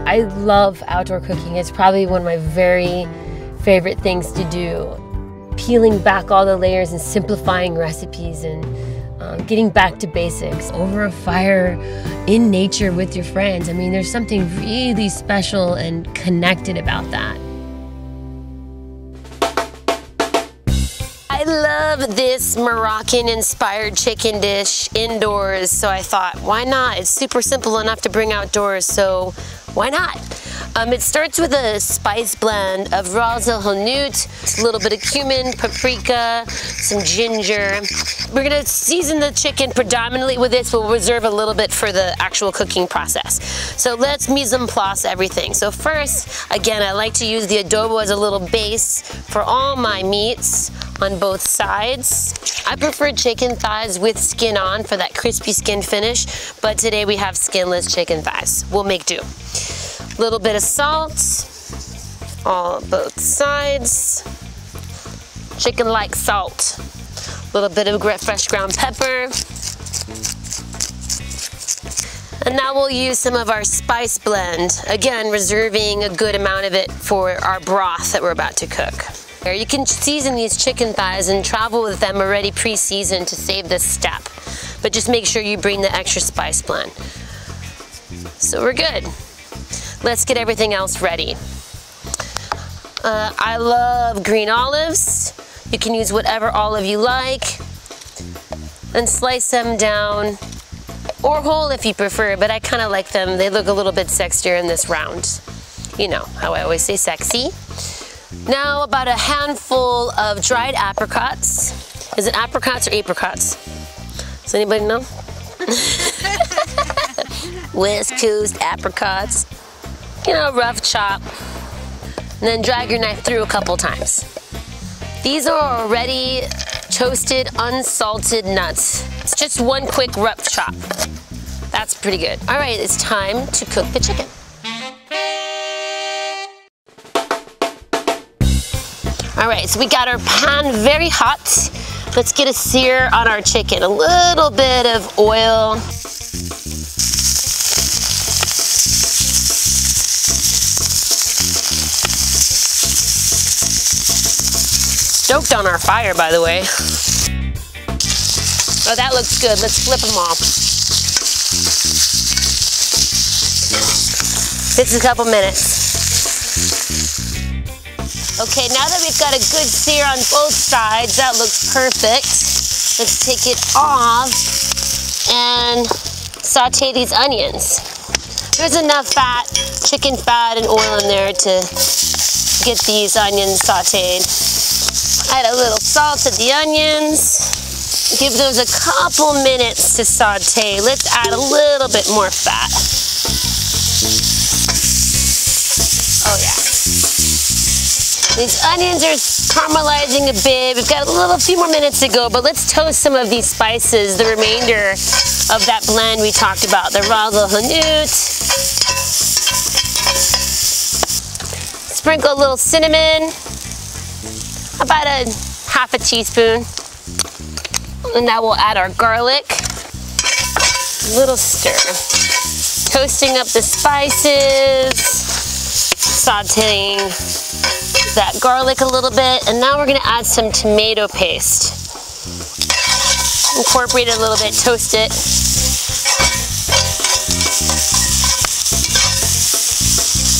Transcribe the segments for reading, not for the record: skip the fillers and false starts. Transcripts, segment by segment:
I love outdoor cooking. It's probably one of my very favorite things to do. Peeling back all the layers and simplifying recipes and getting back to basics. Over a fire in nature with your friends. I mean, there's something really special and connected about that. I love this Moroccan-inspired chicken dish indoors, so I thought, why not? It's super simple enough to bring outdoors, so why not? It starts with a spice blend of broth al hanout, a little bit of cumin, paprika, some ginger. We're gonna season the chicken predominantly with this. We'll reserve a little bit for the actual cooking process. So let's mise en place everything. So first, again, I like to use the adobo as a little base for all my meats on both sides. I prefer chicken thighs with skin on for that crispy skin finish, but today we have skinless chicken thighs. We'll make do. Little bit of salt on both sides. Chicken likes salt. Little bit of fresh ground pepper. And now we'll use some of our spice blend. Again, reserving a good amount of it for our broth that we're about to cook. You can season these chicken thighs and travel with them already pre-seasoned to save this step. But just make sure you bring the extra spice blend. So we're good. Let's get everything else ready. I love green olives. You can use whatever olive you like. And slice them down, or whole if you prefer, but I kind of like them. They look a little bit sexier in this round. You know how I always say sexy. Now about a handful of dried apricots. Is it apricots or apricots? Does anybody know? West Coast apricots. You know, rough chop. And then drag your knife through a couple times. These are already toasted, unsalted nuts. It's just one quick rough chop. That's pretty good. All right, it's time to cook the chicken. All right, so we got our pan very hot. Let's get a sear on our chicken. A little bit of oil. Stoked on our fire, by the way. Oh, that looks good. Let's flip them all. This is a couple minutes. Okay, now that we've got a good sear on both sides, that looks perfect. Let's take it off and saute these onions. There's enough fat, chicken fat and oil in there to get these onions sauteed. Add a little salt to the onions. Give those a couple minutes to saute. Let's add a little bit more fat. Oh yeah. These onions are caramelizing a bit. We've got a few more minutes to go, but let's toast some of these spices, the remainder of that blend we talked about, the broth al hanout. Sprinkle a little cinnamon. About a half a teaspoon. And now we'll add our garlic. A little stir. Toasting up the spices. Sauteing that garlic a little bit. And now we're gonna add some tomato paste. Incorporate it a little bit, toast it.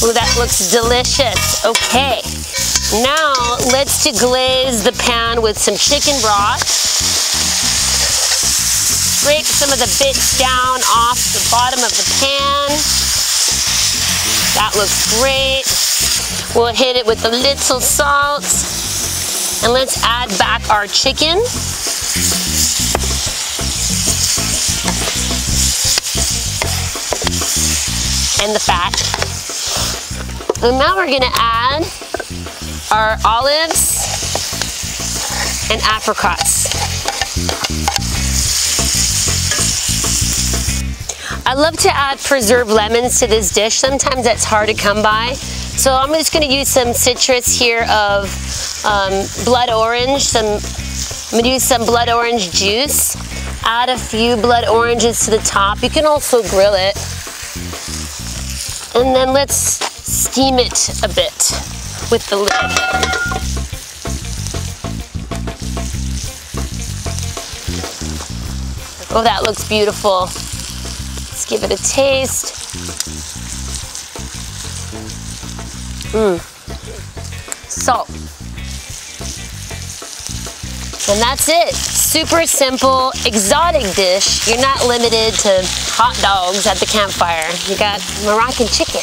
Ooh, that looks delicious. Okay. Now, let's deglaze the pan with some chicken broth. Scrape some of the bits down off the bottom of the pan. That looks great. We'll hit it with a little salt. And let's add back our chicken. And the fat. And now we're gonna add our olives and apricots. I love to add preserved lemons to this dish. Sometimes that's hard to come by. So I'm just gonna use some citrus here of blood orange. I'm gonna use some blood orange juice. Add a few blood oranges to the top. You can also grill it. And then let's steam it a bit with the lid. Oh, that looks beautiful. Let's give it a taste. Salt. And that's it. Super simple, exotic dish. You're not limited to hot dogs at the campfire. You got Moroccan chicken.